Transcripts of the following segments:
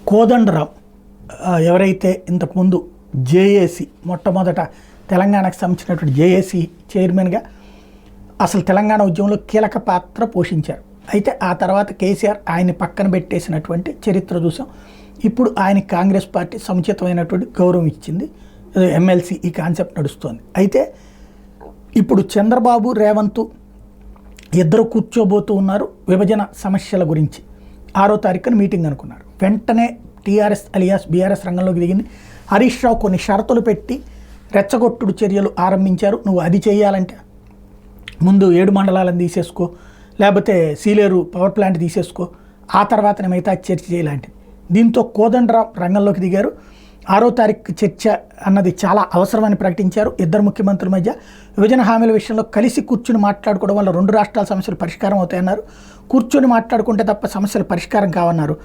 కోదండరాం ఎవరైతే ఇంతకుముందు జేఏసీ మొట్టమొదట తెలంగాణకు సంబంధించినటువంటి జేఏసీ చైర్మన్గా అసలు తెలంగాణ ఉద్యమంలో కీలక పాత్ర పోషించారు. అయితే ఆ తర్వాత కేసీఆర్ ఆయన్ని పక్కన పెట్టేసినటువంటి చరిత్ర చూసాం. ఇప్పుడు ఆయన కాంగ్రెస్ పార్టీ సముచితమైనటువంటి గౌరవం ఇచ్చింది. ఎమ్మెల్సీ ఈ కాన్సెప్ట్ నడుస్తోంది. అయితే ఇప్పుడు చంద్రబాబు రేవంత్ ఇద్దరు కూర్చోబోతూ ఉన్నారు విభజన సమస్యల గురించి. 6వ తారీఖున మీటింగ్ అనుకున్నారు. వెంటనే టీఆర్ఎస్ అలియాస్ బీఆర్ఎస్ రంగంలోకి దిగింది. హరీష్ రావు కొన్ని షరతులు పెట్టి రెచ్చగొట్టుడు చర్యలు ఆరంభించారు. నువ్వు అది చేయాలంటే ముందు 7 మండలాలను తీసేసుకో, లేకపోతే సీలేరు పవర్ ప్లాంట్ తీసేసుకో, ఆ తర్వాతనే మిగతా చర్చ చేయలాంటిది. దీంతో కోదండరాం రంగంలోకి దిగారు. 6వ తారీఖు చర్చ అన్నది చాలా అవసరమని ప్రకటించారు. ఇద్దరు ముఖ్యమంత్రుల మధ్య విభజన హామీల విషయంలో కలిసి కూర్చుని మాట్లాడుకోవడం వల్ల 2 రాష్ట్రాల సమస్యలు పరిష్కారం అవుతాయన్నారు. కూర్చొని మాట్లాడుకుంటే తప్ప సమస్యలు పరిష్కారం కావన్నారు.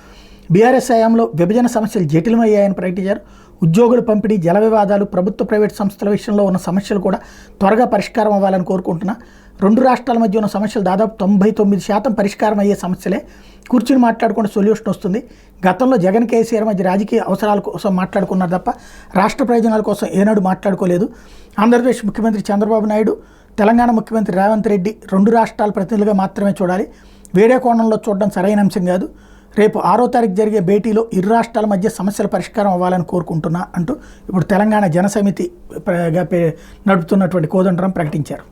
బీఆర్ఎస్ హయాంలో విభజన సమస్యలు జటిలమయ్యాయని ప్రకటించారు. ఉద్యోగుల పంపిణీ, జల వివాదాలు, ప్రభుత్వ ప్రైవేట్ సంస్థల విషయంలో ఉన్న సమస్యలు కూడా త్వరగా పరిష్కారం అవ్వాలని కోరుకుంటున్నా. 2 రాష్ట్రాల మధ్య ఉన్న సమస్యలు దాదాపు 99% పరిష్కారం అయ్యే సమస్యలే. కూర్చుని మాట్లాడుకుంటే సొల్యూషన్ వస్తుంది. గతంలో జగన్ కేసీఆర్ మధ్య రాజకీయ అవసరాల కోసం మాట్లాడుకున్నారు తప్ప రాష్ట్ర ప్రయోజనాల కోసం ఏనాడు మాట్లాడుకోలేదు. ఆంధ్రప్రదేశ్ ముఖ్యమంత్రి చంద్రబాబు నాయుడు, తెలంగాణ ముఖ్యమంత్రి రేవంత్ రెడ్డి 2 రాష్ట్రాల ప్రతినిధులుగా మాత్రమే చూడాలి. వేరే కోణంలో చూడడం సరైన అంశం కాదు. రేపు 6వ తారీఖు జరిగే భేటీలో ఇరు రాష్ట్రాల మధ్య సమస్యల పరిష్కారం అవ్వాలని కోరుకుంటున్నా అంటూ ఇప్పుడు తెలంగాణ జనసమితి నడుపుతున్నటువంటి కోదండరాం ప్రకటించారు.